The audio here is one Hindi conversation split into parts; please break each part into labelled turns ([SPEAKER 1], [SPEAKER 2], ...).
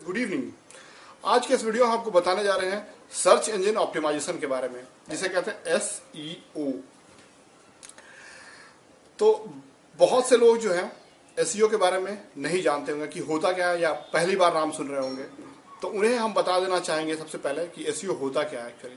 [SPEAKER 1] Good evening. आज के इस वीडियो में आपको बताने जा रहे हैं सर्च इंजन ऑप्टिमाइजेशन के बारे में, जिसे कहते हैं SEO। तो बहुत से लोग जो हैं SEO के बारे में नहीं जानते होंगे कि होता क्या है, या पहली बार नाम सुन रहे होंगे। तो उन्हें हम बता देना चाहेंगे सबसे पहले कि SEO होता क्या है। एक्चुअली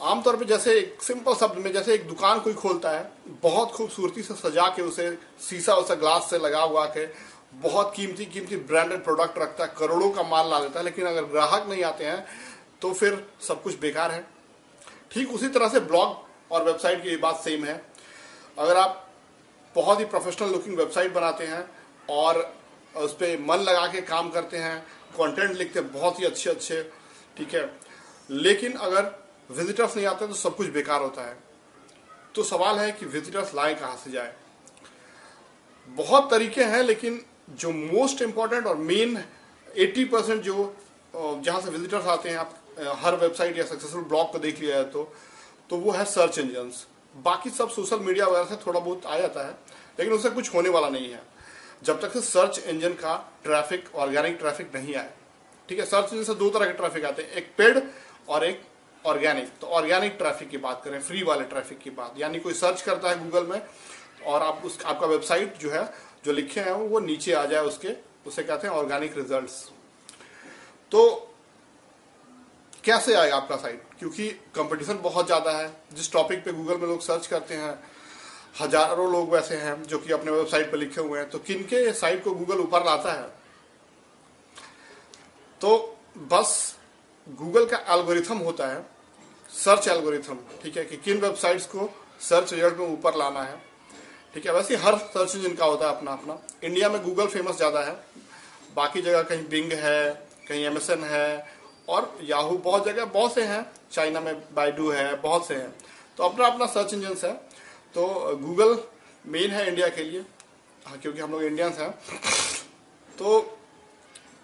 [SPEAKER 1] आमतौर पे जैसे एक सिंपल शब्द में, जैसे एक दुकान कोई खोलता है, बहुत खूबसूरती से सजा के उसे शीशा उसे ग्लास से लगा हुआ के बहुत कीमती कीमती ब्रांडेड प्रोडक्ट रखता है, करोड़ों का माल ला देता है, लेकिन अगर ग्राहक नहीं आते हैं तो फिर सब कुछ बेकार है। ठीक उसी तरह से ब्लॉग और वेबसाइट की बात सेम है। अगर आप बहुत ही प्रोफेशनल लुकिंग वेबसाइट बनाते हैं और उस पर मन लगा के काम करते हैं, कंटेंट लिखते हैं बहुत ही अच्छे अच्छे, ठीक है, लेकिन अगर विजिटर्स नहीं आते तो सब कुछ बेकार होता है। तो सवाल है कि विजिटर्स लाए कहाँ से जाए। बहुत तरीके हैं, लेकिन जो मोस्ट इंपॉर्टेंट और मेन 80% जो जहाँ से विजिटर्स आते हैं, आप हर वेबसाइट या सक्सेसफुल ब्लॉग को देख लिया है तो वो है सर्च इंजन्स। बाकी सब सोशल मीडिया वगैरह से थोड़ा बहुत आ जाता है, लेकिन उससे कुछ होने वाला नहीं है जब तक से सर्च इंजन का ट्रैफिक, ऑर्गेनिक ट्रैफिक नहीं आए। ठीक है, सर्च इंजन से दो तरह के ट्रैफिक आते हैं, एक पेड और एक ऑर्गेनिक। तो ऑर्गेनिक ट्रैफिक की बात करें, फ्री वाले ट्रैफिक की बात, यानी कोई सर्च करता है गूगल में और आपका वेबसाइट जो है, जो लिखे हैं वो नीचे आ जाए उसे कहते हैं ऑर्गेनिक रिजल्ट्स। तो कैसे आएगा आपका साइट? क्योंकि कंपटीशन बहुत ज्यादा है। जिस टॉपिक पे गूगल में लोग सर्च करते हैं, हजारों लोग वैसे हैं जो कि अपने वेबसाइट पे लिखे हुए हैं, तो किनके साइट को गूगल ऊपर लाता है? तो बस गूगल का एल्गोरिथम होता है, सर्च एल्गोरिथम, ठीक है, कि किन वेबसाइट्स को सर्च रिजल्ट में ऊपर लाना है। ठीक है, वैसे हर सर्च इंजन का होता है अपना अपना। इंडिया में गूगल फेमस ज्यादा है, बाकी जगह कहीं बिंग है, कहीं एमएसएन है और याहू, बहुत जगह बहुत से हैं। चाइना में बाइडू है, बहुत से हैं। तो अपना अपना सर्च इंजन है। तो गूगल मेन है इंडिया के लिए, क्योंकि हम लोग इंडियंस हैं। तो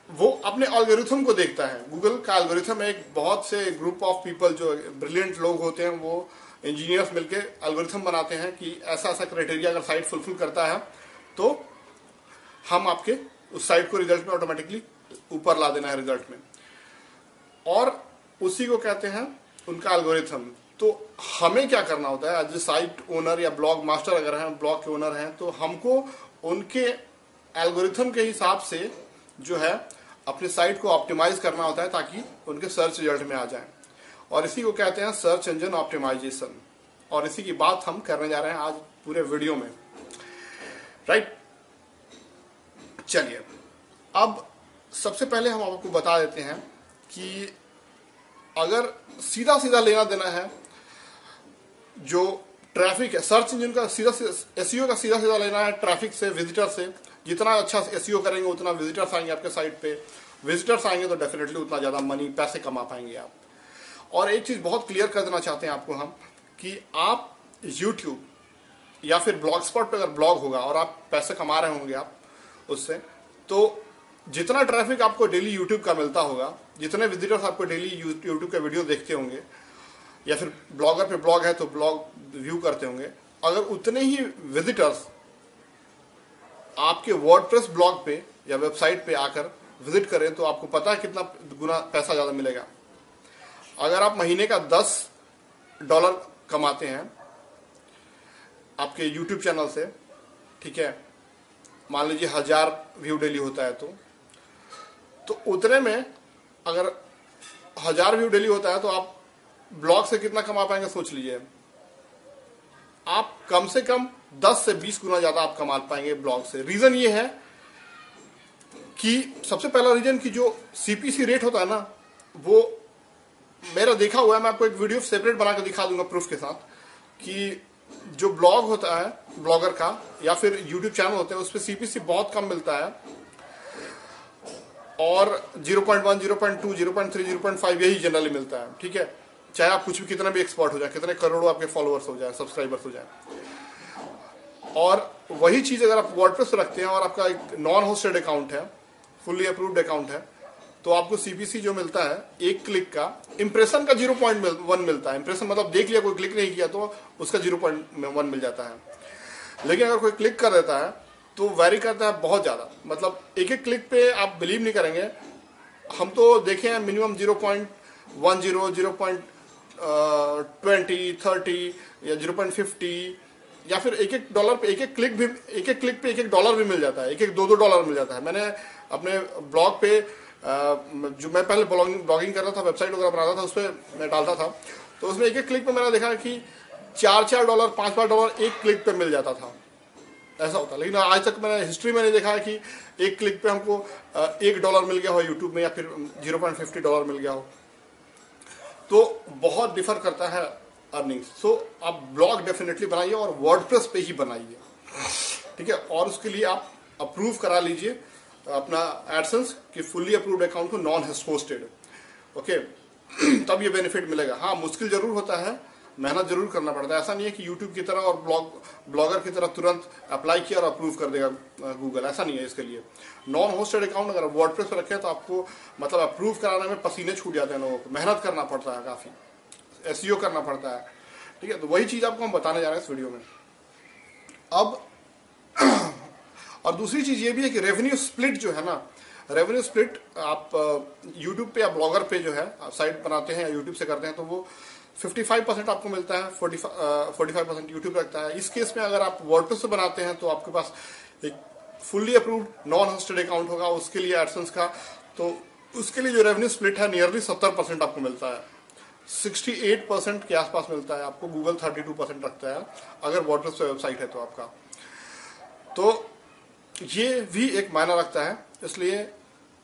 [SPEAKER 1] वो अपने एल्गोरिथम को देखता है। गूगल का एल्गोरिथम एक बहुत से ग्रुप ऑफ पीपल, जो ब्रिलियंट लोग होते हैं, वो इंजीनियर्स मिलके एल्गोरिथम बनाते हैं कि ऐसा ऐसा क्राइटेरिया अगर साइट फुलफिल करता है तो हम आपके उस साइट को रिजल्ट में ऑटोमेटिकली ऊपर ला देना है रिजल्ट में, और उसी को कहते हैं उनका एल्गोरिथम। तो हमें क्या करना होता है एज ए साइट ओनर या ब्लॉग मास्टर, अगर हैं ब्लॉग के ओनर हैं, तो हमको उनके एल्गोरिथम के हिसाब से जो है अपनी साइट को ऑप्टिमाइज करना होता है, ताकि उनके सर्च रिजल्ट में आ जाए। और इसी को कहते हैं सर्च इंजन ऑप्टिमाइजेशन, और इसी की बात हम करने जा रहे हैं आज पूरे वीडियो में, राइट। चलिए, अब सबसे पहले हम आपको बता देते हैं कि अगर सीधा सीधा लेना देना है जो ट्रैफिक है, सर्च इंजन का सीधा SEO का सीधा सीधा लेना है ट्रैफिक से, विजिटर से। जितना अच्छा SEO करेंगे उतना विजिटर्स आएंगे आपके साइट पे, विजिटर्स आएंगे तो डेफिनेटली उतना ज्यादा मनी, पैसे कमा पाएंगे आप। और एक चीज बहुत क्लियर कर देना चाहते हैं आपको हम, कि आप YouTube या फिर ब्लॉग स्पॉट पे अगर ब्लॉग होगा और आप पैसे कमा रहे होंगे आप उससे, तो जितना ट्रैफिक आपको डेली YouTube का मिलता होगा, जितने विजिटर्स आपको डेली YouTube का वीडियो देखते होंगे, या फिर ब्लॉगर पे ब्लॉग है तो ब्लॉग व्यू करते होंगे, अगर उतने ही विजिटर्स आपके वर्डप्रेस ब्लॉग पे या वेबसाइट पे आकर विजिट करें, तो आपको पता है कितना गुना पैसा ज्यादा मिलेगा। अगर आप महीने का $10 कमाते हैं आपके YouTube चैनल से, ठीक है, मान लीजिए 1000 व्यू डेली होता है, तो उतने में अगर 1000 व्यू डेली होता है तो आप ब्लॉग से कितना कमा पाएंगे सोच लीजिए। आप कम से कम 10 से 20 गुना ज्यादा आप कमा पाएंगे ब्लॉग से। रीजन ये है कि सबसे पहला रीजन की जो CPC रेट होता है ना, वो मेरा देखा हुआ है। मैं आपको एक वीडियो सेपरेट बना के दिखा दूंगा प्रूफ के साथ, कि जो ब्लॉग होता है ब्लॉगर का या फिर YouTube चैनल होते हैं, उस पर CPC बहुत कम मिलता है, और 0.1, 0.2, 0.3, 0.5 यही जनरली मिलता है। ठीक है, चाहे आप कुछ भी, कितना भी एक्सपर्ट हो जाए, कितने करोड़ों आपके फॉलोअर्स हो जाए, सब्सक्राइबर्स हो जाए। और वही चीज अगर आप वर्डप्रेस रखते हैं और आपका एक नॉन होस्टेड अकाउंट है, फुल्ली अप्रूव्ड अकाउंट है, तो आपको CPC जो मिलता है एक क्लिक का, इंप्रेशन का 0.1 मिलता है। इंप्रेशन मतलब देख लिया, कोई क्लिक नहीं किया तो उसका 0.1 मिल जाता है। लेकिन अगर कोई क्लिक कर देता है तो वैरी करता है बहुत ज्यादा। मतलब एक एक क्लिक पे आप बिलीव नहीं करेंगे, हम तो देखे हैं मिनिमम 0.10, 0.20, 30 या 0.50 या फिर $1 पे एक क्लिक पे $1 भी मिल जाता है, $2 मिल जाता है। मैंने अपने ब्लॉग पे जो मैं पहले ब्लॉगिंग कर रहा था, वेबसाइट वगैरह बनाता था, उस पर मैं डालता था, तो उसमें एक क्लिक पे मैंने देखा कि $4 $5 एक क्लिक पे मिल जाता था, ऐसा होता। लेकिन आज तक मैंने हिस्ट्री में नहीं देखा है कि एक क्लिक पे हमको $1 मिल गया हो यूट्यूब में, या फिर $0.50 मिल गया हो। तो बहुत डिफर करता है अर्निंग्स। सो आप ब्लॉग डेफिनेटली बनाइए और वर्डप्रेस पे ही बनाइए, ठीक है। और उसके लिए आप अप्रूव करा लीजिए अपना एडसेंस कि फुल्ली अप्रूव्ड अकाउंट हो, नॉन होस्टेड, ओके। तब ये बेनिफिट मिलेगा। हाँ, मुश्किल जरूर होता है, मेहनत जरूर करना पड़ता है। ऐसा नहीं है कि यूट्यूब की तरह और ब्लॉगर की तरह तुरंत अप्लाई किया और अप्रूव कर देगा गूगल, ऐसा नहीं है। इसके लिए नॉन होस्टेड अकाउंट अगर वर्डप्रेस पर रखें तो आपको मतलब अप्रूव कराने में पसीने छूट जाते हैं लोगों को, मेहनत करना पड़ता है, काफी एसईओ करना पड़ता है, ठीक है। तो वही चीज आपको हम बताने जा रहे हैं इस वीडियो में। अब और दूसरी चीज ये भी है कि रेवेन्यू स्प्लिट जो है ना, रेवेन्यू स्प्लिट आप यूट्यूब पे या ब्लॉगर पे जो है साइट बनाते हैं या यूट्यूब से करते हैं तो वो 55% आपको मिलता है, 45% यूट्यूब रखता है। इस केस में अगर आप वर्डप्रेस से बनाते हैं तो आपके पास एक fully approved non hosted account होगा, उसके लिए एडसेंस का, तो उसके लिए जो रेवेन्यू स्प्लिट है नियरली 70% आपको मिलता है। 68% के आसपास मिलता है आपको, गूगल 32% रखता है अगर वर्डप्रेस पे वेबसाइट है तो आपका। तो ये भी एक मायना रखता है, इसलिए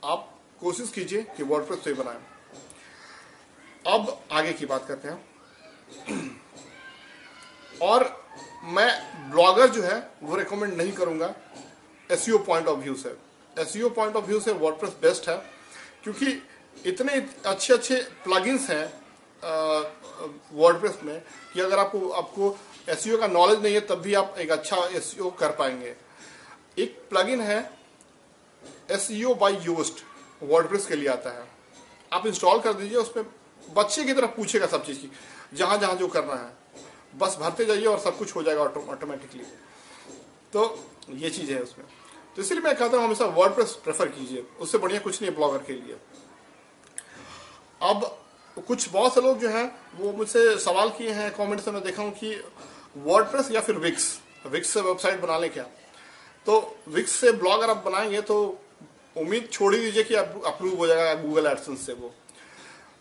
[SPEAKER 1] आप कोशिश कीजिए कि वर्डप्रेस पे बनाएं। अब आगे की बात करते हैं। और मैं ब्लॉगर जो है वो रिकमेंड नहीं करूंगा एसईओ पॉइंट ऑफ व्यू से। एसईओ पॉइंट ऑफ व्यू से वर्डप्रेस बेस्ट है, क्योंकि इतने अच्छे अच्छे प्लगइन्स हैं वर्डप्रेस में कि अगर आपको एसईओ का नॉलेज नहीं है तब भी आप एक अच्छा एसईओ कर पाएंगे। एक प्लगइन है एसईओ बाय योस्ट, वर्डप्रेस के लिए आता है, आप इंस्टॉल कर दीजिए। उसमें बच्चे की तरह पूछेगा सब चीज की, जहां जहां जो करना है बस भरते जाइए और सब कुछ हो जाएगा ऑटोमेटिकली। तो ये चीज है उसमें, तो इसलिए मैं कहता हूं हमेशा वर्डप्रेस प्रेफर कीजिए, उससे बढ़िया कुछ नहीं है ब्लॉगर के लिए। अब कुछ बहुत से लोग जो हैं वो मुझसे सवाल किए हैं कमेंट्स में, मैं देखा हूं कि वर्डप्रेस या फिर विक्स से वेबसाइट बना ले क्या। तो विक्स से ब्लॉगर आप बनाएंगे तो उम्मीद छोड़ ही दीजिए कि अप्रूव हो जाएगा गूगल एडसेंस से, वो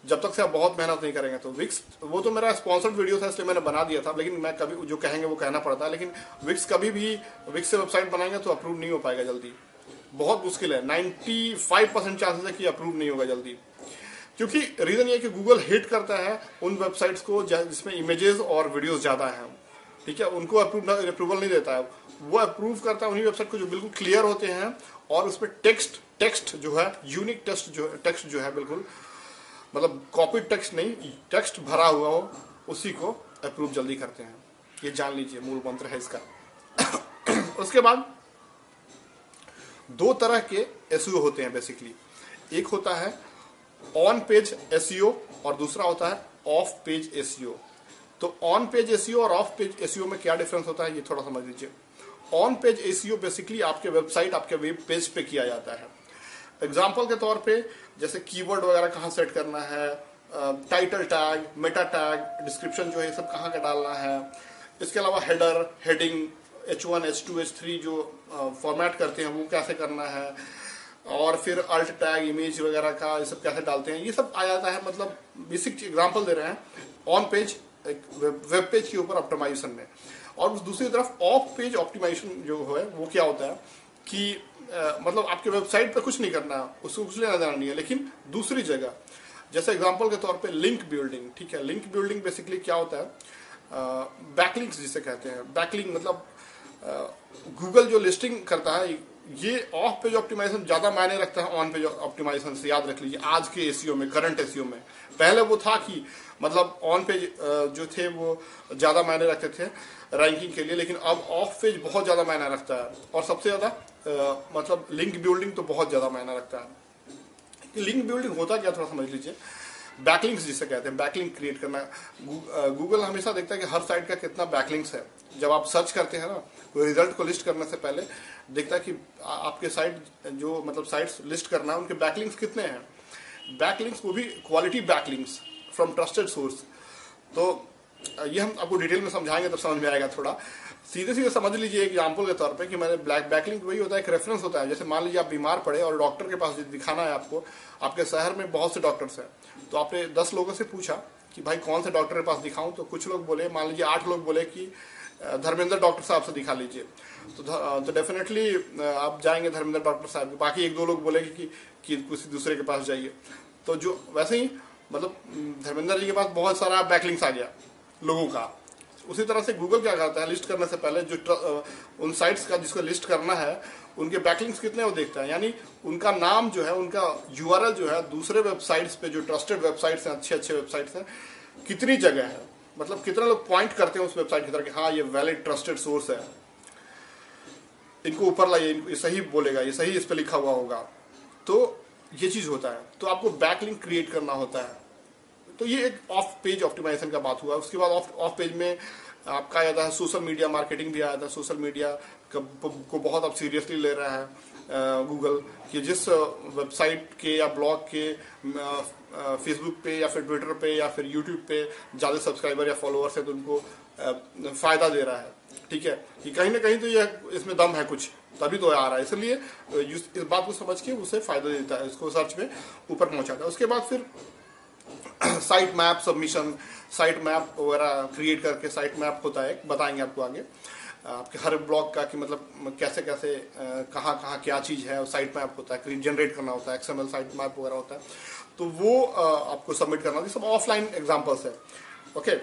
[SPEAKER 1] जब तक से आप बहुत मेहनत नहीं करेंगे। तो विक्स, वो तो मेरा स्पॉन्सर्ड वीडियो था इसलिए मैंने बना दिया था, लेकिन मैं कभी जो कहेंगे वो कहना पड़ता है। लेकिन विक्स कभी भी विक्स से वेबसाइट बनाएंगे तो अप्रूव नहीं हो पाएगा जल्दी, बहुत मुश्किल है। 95% चांसेस है कि अप्रूव नहीं होगा जल्दी, क्योंकि रीजन ये है कि गूगल हिट करता है उन वेबसाइट्स को जिसमें इमेजेस और वीडियोस ज्यादा हैं, ठीक है। उनको अप्रूवल नहीं देता है, वो अप्रूव करता है उन्हीं वेबसाइट को जो बिल्कुल क्लियर होते हैं और उसमें टेक्स्ट जो है, यूनिक टेक्स्ट जो है, बिल्कुल मतलब कॉपी टेक्स्ट नहीं, टेक्स्ट भरा हुआ हो, उसी को अप्रूव जल्दी करते हैं। ये जान लीजिए, मूल मंत्र है इसका। उसके बाद दो तरह के एसईओ होते हैं बेसिकली, एक होता है ऑन पेज एसईओ और दूसरा होता है ऑफ पेज एसईओ। तो ऑन पेज एसईओ और ऑफ पेज एसईओ में क्या डिफरेंस होता है ये थोड़ा समझ लीजिए। ऑन पेज एसईओ बेसिकली आपके वेबसाइट, आपके वेब पेज पे किया जाता है। एग्जाम्पल के तौर पे जैसे कीवर्ड वगैरह कहाँ सेट करना है, title tag, Meta tag, description जो है, सब कहाँ का डालना है। इसके अलावा header, heading, H1, H2, H3 जो फॉर्मेट करते हैं वो कैसे करना है, और फिर अल्ट टैग, इमेज वगैरह का ये सब कैसे डालते हैं, ये सब आ जाता है। मतलब बेसिक एग्जाम्पल दे रहे हैं ऑन पेज, एक वेब पेज के ऊपर ऑप्टिमाइजेशन में। और दूसरी तरफ ऑफ पेज ऑप्टिमाइजेशन जो है वो क्या होता है कि मतलब आपके वेबसाइट पे कुछ नहीं करना है, उसको कुछ लेना देना नहीं है, लेकिन दूसरी जगह, जैसे एग्जांपल के तौर पे लिंक बिल्डिंग, ठीक है। लिंक बिल्डिंग बेसिकली क्या होता है, बैकलिंक्स जिसे कहते हैं। बैकलिंक मतलब गूगल जो लिस्टिंग करता है, ये ऑफ पेज ऑप्टिमाइजेशन ज्यादा मायने रखता है ऑन पेज ऑप्टिमाइजेशन से, याद रख लीजिए। आज के एसईओ में, करंट एसईओ में, पहले वो था कि मतलब ऑन पेज जो थे वो ज्यादा मायने रखते थे रैंकिंग के लिए, लेकिन अब ऑफ पेज बहुत ज्यादा मायने रखता है। और सबसे ज्यादा मतलब लिंक बिल्डिंग तो बहुत ज्यादा मायने रखता है। लिंक बिल्डिंग होता क्या, थोड़ा समझ लीजिए। बैकलिंक्स जिसे कहते हैं, बैकलिंक क्रिएट करना। गूगल हमेशा देखता है कि हर साइट का कितना बैकलिंक्स है। जब आप सर्च करते हैं ना, कोई रिजल्ट को लिस्ट करने से पहले देखता है कि आपके साइट जो मतलब साइट्स लिस्ट करना है उनके बैकलिंक्स कितने हैं। बैकलिंक्स, वो भी quality backlinks from trusted source. तो ये हम आपको डिटेल में समझाएंगे तब समझ में आएगा थोड़ा। सीधे सीधे समझ लीजिए एग्जाम्पल के तौर पे कि मैंने बैकलिंक वही होता है, एक रेफरेंस होता है। जैसे मान लीजिए आप बीमार पड़े और डॉक्टर के पास दिखाना है आपको, आपके शहर में बहुत से डॉक्टर्स हैं, तो आपने 10 लोगों से पूछा कि भाई कौन से डॉक्टर के पास दिखाऊं, तो कुछ लोग बोले, मान लीजिए 8 लोग बोले कि धर्मेंद्र डॉक्टर साहब से दिखा लीजिए, तो डेफिनेटली आप जाएंगे धर्मेंद्र डॉक्टर साहब। बाकी 1-2 लोग बोले कि किसी दूसरे के पास जाइए। तो जो वैसे ही मतलब धर्मेंद्र जी के पास बहुत सारा बैकलिंक्स आ गया लोगों का। उसी तरह से गूगल क्या करता है, लिस्ट करने से पहले जो उन साइट्स का जिसको लिस्ट करना है उनके बैकलिंक्स कितने वो देखता है, यानी उनका नाम जो है, उनका यूआरएल जो है दूसरे वेबसाइट्स पे, जो ट्रस्टेड वेबसाइट्स हैं, अच्छे अच्छे वेबसाइट्स हैं, कितनी जगह है, मतलब कितने लोग पॉइंट करते हैं उस वेबसाइट की तरफ कि हाँ ये वैलिड ट्रस्टेड सोर्स है, इनको ऊपर लाइए, ये सही बोलेगा, ये सही इस पर लिखा हुआ होगा। तो ये चीज होता है। तो आपको बैकलिंक क्रिएट करना होता है। तो ये एक ऑफ पेज ऑप्टिमाइजेशन का बात हुआ। उसके बाद ऑफ पेज में आपका आ जाता है सोशल मीडिया मार्केटिंग भी आ जाता है। सोशल मीडिया को बहुत अब सीरियसली ले रहा है गूगल, कि जिस वेबसाइट के या ब्लॉग के फेसबुक पे या फिर ट्विटर पे या फिर यूट्यूब पे ज़्यादा सब्सक्राइबर या फॉलोअर्स है तो उनको फायदा दे रहा है। ठीक है, कि कहीं ना कहीं तो ये इसमें दम है कुछ, तभी तो आ रहा है। इसलिए इस बात को समझ के उसे फायदा देता है, इसको सर्च में ऊपर पहुंचाता है। उसके बाद फिर site map submission, site map वगैरह क्रिएट करके, साइट मैप होता है, बताएंगे आपको आगे आपके हर ब्लॉग का कि मतलब कैसे कैसे कहाँ कहाँ क्या चीज़ है, साइट मैप होता है, जनरेट करना होता है, XML साइट मैप वगैरह होता है। तो वो आपको सबमिट करना होता है। सब ऑफलाइन एग्जाम्पल्स है। ओके।